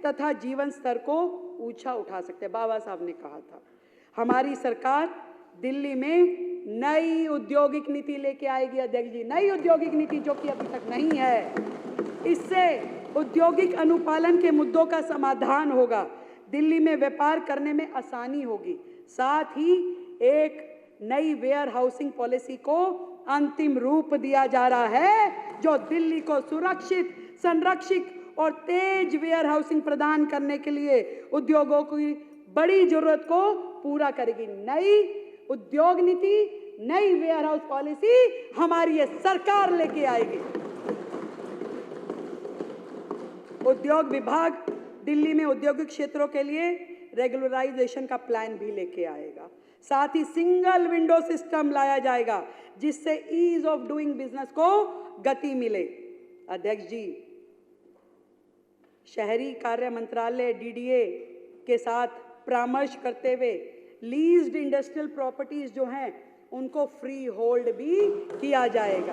तथा जीवन स्तर को ऊंचा उठा सकते हैं। बाबा साहब ने कहा था हमारी सरकार दिल्ली में नई औद्योगिक नीति लेके आएगी अध्यक्ष जी, नई औद्योगिक नीति जो कि अभी तक नहीं है। इससे औद्योगिक अनुपालन के मुद्दों का समाधान होगा, दिल्ली में व्यापार करने में आसानी होगी, साथ ही एक नई वेयर हाउसिंग पॉलिसी को अंतिम रूप दिया जा रहा है जो दिल्ली को सुरक्षित, संरक्षित और तेज वेयर हाउसिंग प्रदान करने के लिए उद्योगों की बड़ी जरूरत को पूरा करेगी। नई उद्योग नीति, नई वेयर हाउस पॉलिसी हमारी ये सरकार लेके आएगी। उद्योग विभाग दिल्ली में औद्योगिक क्षेत्रों के लिए रेगुलराइजेशन का प्लान भी लेके आएगा, साथ ही सिंगल विंडो सिस्टम लाया जाएगा जिससे ईज ऑफ डूइंग बिजनेस को गति मिले। अध्यक्ष जी, शहरी कार्य मंत्रालय डीडीए के साथ परामर्श करते हुए लीज्ड इंडस्ट्रियल प्रॉपर्टीज जो हैं उनको फ्री होल्ड भी किया जाएगा।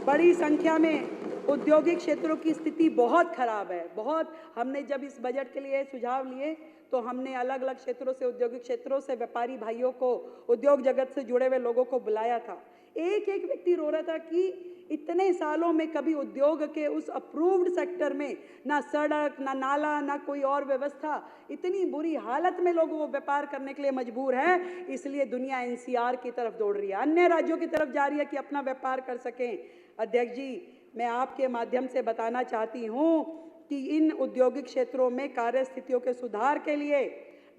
बड़ी संख्या में औद्योगिक क्षेत्रों की स्थिति बहुत खराब है। बहुत हमने जब इस बजट के लिए सुझाव लिए तो हमने अलग अलग क्षेत्रों से, औद्योगिक क्षेत्रों से व्यापारी भाइयों को, उद्योग जगत से जुड़े हुए लोगों को बुलाया था। एक एक व्यक्ति रो रहा था कि इतने सालों में कभी उद्योग के उस अप्रूव्ड सेक्टर में ना सड़क, ना नाला, ना कोई और व्यवस्था, इतनी बुरी हालत में लोग वो व्यापार करने के लिए मजबूर है। इसलिए दुनिया एनसीआर की तरफ दौड़ रही है, अन्य राज्यों की तरफ जा रही है कि अपना व्यापार कर सकें। अध्यक्ष जी, मैं आपके माध्यम से बताना चाहती हूँ कि इन औद्योगिक क्षेत्रों में कार्य स्थितियों के सुधार के लिए,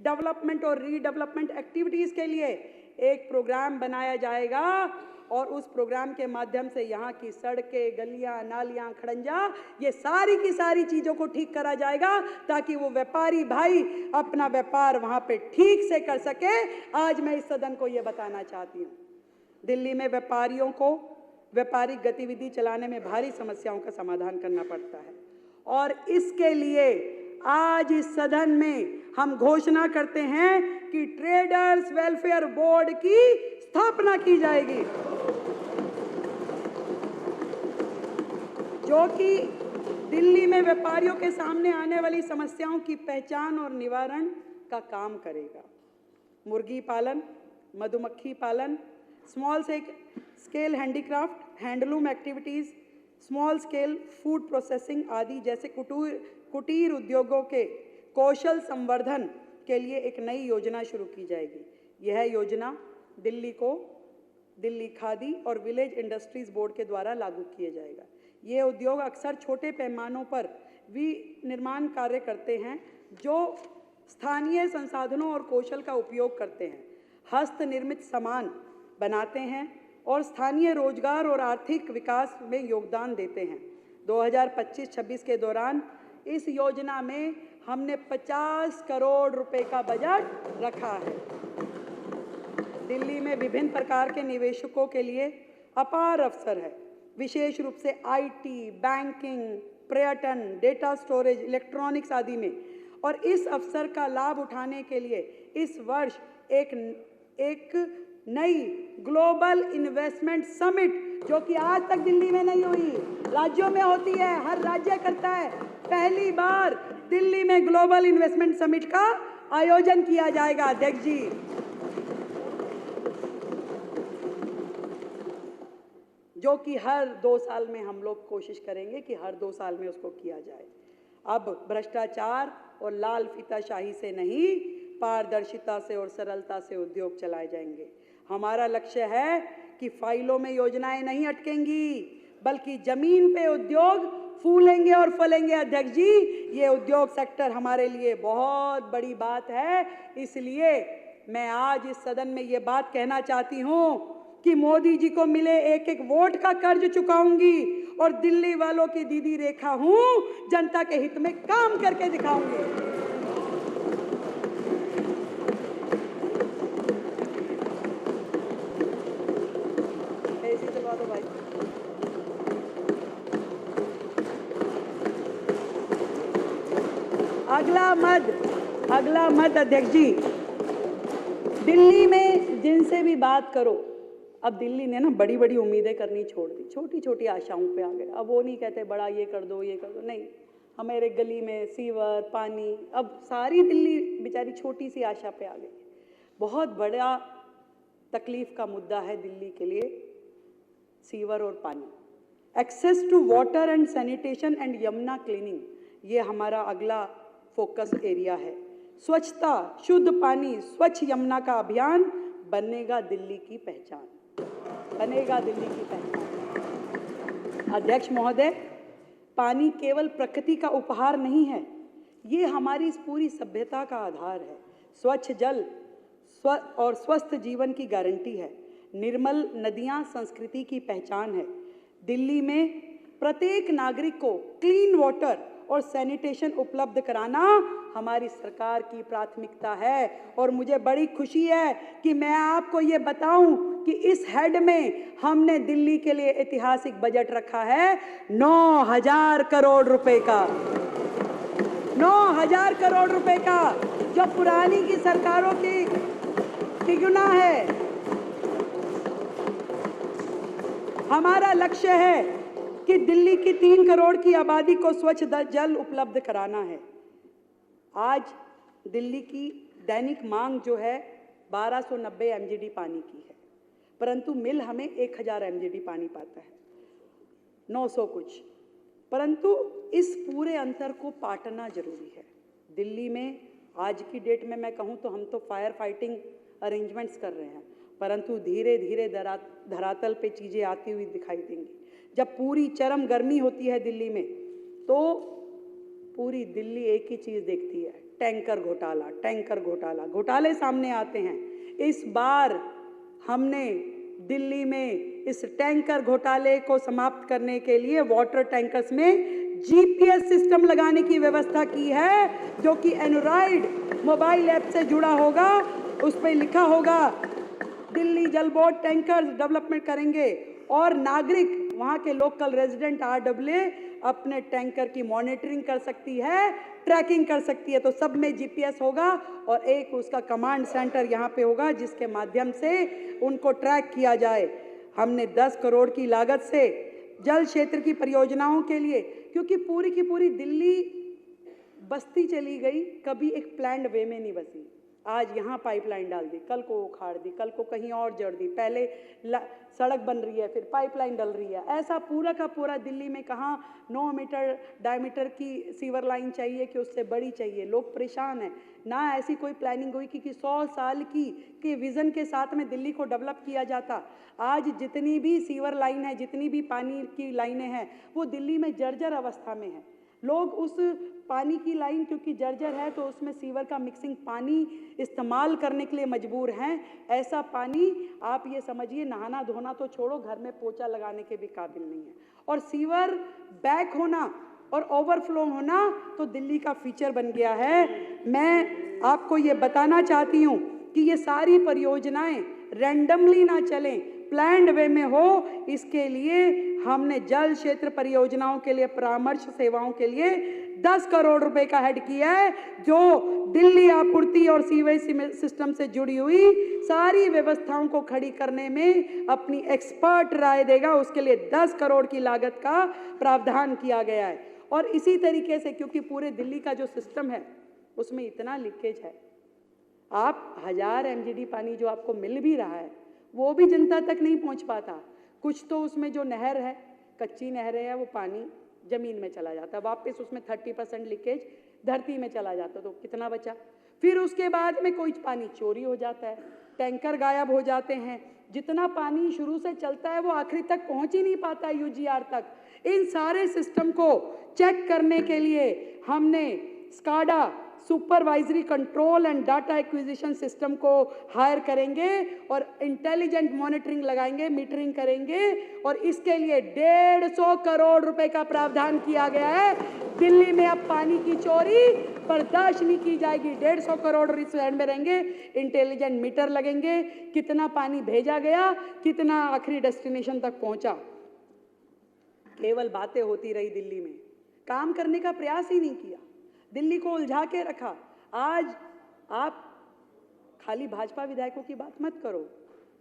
डेवलपमेंट और रीडेवलपमेंट एक्टिविटीज के लिए एक प्रोग्राम बनाया जाएगा और उस प्रोग्राम के माध्यम से यहाँ की सड़कें, गलियाँ, नालियाँ, खड़ंजा, ये सारी की सारी चीज़ों को ठीक करा जाएगा ताकि वो व्यापारी भाई अपना व्यापार वहाँ पे ठीक से कर सके। आज मैं इस सदन को ये बताना चाहती हूँ, दिल्ली में व्यापारियों को व्यापारिक गतिविधि चलाने में भारी समस्याओं का समाधान करना पड़ता है और इसके लिए आज इस सदन में हम घोषणा करते हैं कि ट्रेडर्स वेलफेयर बोर्ड की स्थापना की जाएगी जो कि दिल्ली में व्यापारियों के सामने आने वाली समस्याओं की पहचान और निवारण का काम करेगा। मुर्गी पालन, मधुमक्खी पालन, small scale handicraft, handloom activities, small scale food processing आदि जैसे कुटीर उद्योगों के कौशल संवर्धन के लिए एक नई योजना शुरू की जाएगी। यह योजना दिल्ली खादी और विलेज इंडस्ट्रीज बोर्ड के द्वारा लागू किया जाएगा। ये उद्योग अक्सर छोटे पैमानों पर विनिर्माण कार्य करते हैं जो स्थानीय संसाधनों और कौशल का उपयोग करते हैं, हस्त निर्मित सामान बनाते हैं और स्थानीय रोजगार और आर्थिक विकास में योगदान देते हैं। 2025-26 के दौरान इस योजना में हमने 50 करोड़ रुपए का बजट रखा है। दिल्ली में विभिन्न प्रकार के निवेशकों के लिए अपार अवसर है, विशेष रूप से आईटी, बैंकिंग, पर्यटन, डेटा स्टोरेज, इलेक्ट्रॉनिक्स आदि में। और इस अवसर का लाभ उठाने के लिए इस वर्ष एक नई ग्लोबल इन्वेस्टमेंट समिट जो कि आज तक दिल्ली में नहीं हुई, राज्यों में होती है, हर राज्य करता है, पहली बार दिल्ली में ग्लोबल इन्वेस्टमेंट समिट का आयोजन किया जाएगा। अध्यक्ष जी, जो कि हर 2 साल में हम लोग कोशिश करेंगे कि हर 2 साल में उसको किया जाए। अब भ्रष्टाचार और लाल फीताशाही से नहीं, पारदर्शिता से और सरलता से उद्योग चलाए जाएंगे। हमारा लक्ष्य है कि फाइलों में योजनाएं नहीं अटकेंगी बल्कि जमीन पे उद्योग फूलेंगे और फलेंगे। अध्यक्ष जी, ये उद्योग सेक्टर हमारे लिए बहुत बड़ी बात है। इसलिए मैं आज इस सदन में ये बात कहना चाहती हूँ कि मोदी जी को मिले एक एक वोट का कर्ज चुकाऊंगी और दिल्ली वालों की दीदी रेखा हूँ, जनता के हित में काम करके दिखाऊंगी। अगला मत अध्यक्ष जी, दिल्ली में जिनसे भी बात करो, अब दिल्ली ने ना बड़ी बड़ी उम्मीदें करनी छोड़ दी, छोटी छोटी आशाओं पे आ गए। अब वो नहीं कहते बड़ा ये कर दो, नहीं। हमारे गली में सीवर, पानी, अब सारी दिल्ली बेचारी छोटी सी आशा पे आ गई। बहुत बड़ा तकलीफ का मुद्दा है दिल्ली के लिए सीवर और पानी। Access to water and sanitation and Yamuna cleaning, ये हमारा अगला फोकस एरिया है। स्वच्छता, शुद्ध पानी, स्वच्छ यमुना का अभियान बनेगा दिल्ली की पहचान, बनेगा दिल्ली की पहचान। अध्यक्ष महोदय, पानी केवल प्रकृति का उपहार नहीं है, ये हमारी इस पूरी सभ्यता का आधार है। स्वच्छ जल और स्वस्थ जीवन की गारंटी है। निर्मल नदियां संस्कृति की पहचान है। दिल्ली में प्रत्येक नागरिक को क्लीन वाटर और सैनिटेशन उपलब्ध कराना हमारी सरकार की प्राथमिकता है। और मुझे बड़ी खुशी है कि मैं आपको ये बताऊं कि इस हेड में हमने दिल्ली के लिए ऐतिहासिक बजट रखा है 9,000 करोड़ रुपए का, 9,000 करोड़ रुपए का, जो पुरानी की सरकारों की तिगुना है। हमारा लक्ष्य है कि दिल्ली की 3 करोड़ की आबादी को स्वच्छ जल उपलब्ध कराना है। आज दिल्ली की दैनिक मांग जो है 1290 एमजीडी पानी की है, परंतु मिल हमें 1000 एमजीडी पानी पाता है, 900 कुछ। परंतु इस पूरे अंतर को पाटना जरूरी है। दिल्ली में आज की डेट में मैं कहूँ तो हम तो फायर फाइटिंग अरेंजमेंट्स कर रहे हैं, परंतु धीरे धीरे धरातल पे चीज़ें आती हुई दिखाई देंगी। जब पूरी चरम गर्मी होती है दिल्ली में तो पूरी दिल्ली एक ही चीज़ देखती है, टैंकर घोटाला, टैंकर घोटाला, घोटाले सामने आते हैं। इस बार हमने दिल्ली में इस टैंकर घोटाले को समाप्त करने के लिए वाटर टैंकर्स में जीपीएस सिस्टम लगाने की व्यवस्था की है, जो कि एंड्रॉइड मोबाइल ऐप से जुड़ा होगा। उस पर लिखा होगा दिल्ली जल बोर्ड टैंकर डेवलपमेंट करेंगे और नागरिक, वहाँ के लोकल रेजिडेंट आरडब्ल्यू अपने टैंकर की मॉनिटरिंग कर सकती है, ट्रैकिंग कर सकती है। तो सब में जीपीएस होगा और एक उसका कमांड सेंटर यहाँ पे होगा जिसके माध्यम से उनको ट्रैक किया जाए। हमने 10 करोड़ की लागत से जल क्षेत्र की परियोजनाओं के लिए, क्योंकि पूरी की पूरी दिल्ली बस्ती चली गई, कभी एक प्लान्ड वे में नहीं बसी। आज यहाँ पाइपलाइन डाल दी, कल को उखाड़ दी, कल को कहीं और जड़ दी, पहले सड़क बन रही है, फिर पाइपलाइन डल रही है। ऐसा पूरा का पूरा दिल्ली में कहाँ 9 मीटर डायमीटर की सीवर लाइन चाहिए कि उससे बड़ी चाहिए। लोग परेशान हैं ना, ऐसी कोई प्लानिंग हुई कि 100 साल की विज़न के साथ में दिल्ली को डेवलप किया जाता। आज जितनी भी सीवर लाइन है, जितनी भी पानी की लाइनें हैं, वो दिल्ली में जर्जर अवस्था में है। लोग उस पानी की लाइन क्योंकि जर्जर है तो उसमें सीवर का मिक्सिंग पानी इस्तेमाल करने के लिए मजबूर हैं। ऐसा पानी आप ये समझिए नहाना धोना तो छोड़ो, घर में पोछा लगाने के भी काबिल नहीं है। और सीवर बैक होना और ओवरफ्लो होना तो दिल्ली का फीचर बन गया है। मैं आपको ये बताना चाहती हूँ कि ये सारी परियोजनाएं रैंडमली ना चलें, प्लान्ड वे में हो। इसके लिए हमने जल क्षेत्र परियोजनाओं के लिए परामर्श सेवाओं के लिए 10 करोड़ रुपए का हेड किया है, जो दिल्ली आपूर्ति और सीवेज सिस्टम से जुड़ी हुई सारी व्यवस्थाओं को खड़ी करने में अपनी एक्सपर्ट राय देगा। उसके लिए 10 करोड़ की लागत का प्रावधान किया गया है। और इसी तरीके से क्योंकि पूरे दिल्ली का जो सिस्टम है उसमें इतना लीकेज है, आप 1000 एमजीडी पानी जो आपको मिल भी रहा है वो भी जनता तक नहीं पहुंच पाता। कुछ तो उसमें जो नहर है, कच्ची नहरें हैं, वो पानी जमीन में चला जाता है, वापस उसमें 30% लीकेज धरती में चला जाता, तो कितना बचा। फिर उसके बाद में कोई पानी चोरी हो जाता है, टैंकर गायब हो जाते हैं, जितना पानी शुरू से चलता है वो आखिरी तक पहुंच ही नहीं पाता यूजीआर तक। इन सारे सिस्टम को चेक करने के लिए हमने SCADA supervisory control and data acquisition system को हायर करेंगे और इंटेलिजेंट मॉनिटरिंग लगाएंगे, मीटरिंग करेंगे। और इसके लिए 150 करोड़ रुपए का प्रावधान किया गया है। दिल्ली में अब पानी की चोरी बर्दाश्त नहीं की जाएगी। 150 करोड़ इस हैंड में रहेंगे, इंटेलिजेंट मीटर लगेंगे, कितना पानी भेजा गया, कितना आखिरी डेस्टिनेशन तक पहुंचा। केवल बातें होती रही, दिल्ली में काम करने का प्रयास ही नहीं किया, दिल्ली को उलझा के रखा। आज आप खाली भाजपा विधायकों की बात मत करो,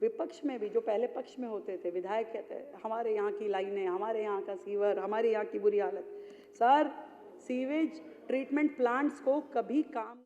विपक्ष में भी जो पहले पक्ष में होते थे विधायक कहते हैं हमारे यहाँ की लाइनें, हमारे यहाँ का सीवर, हमारे यहाँ की बुरी हालत। सर, सीवेज ट्रीटमेंट प्लांट्स को कभी काम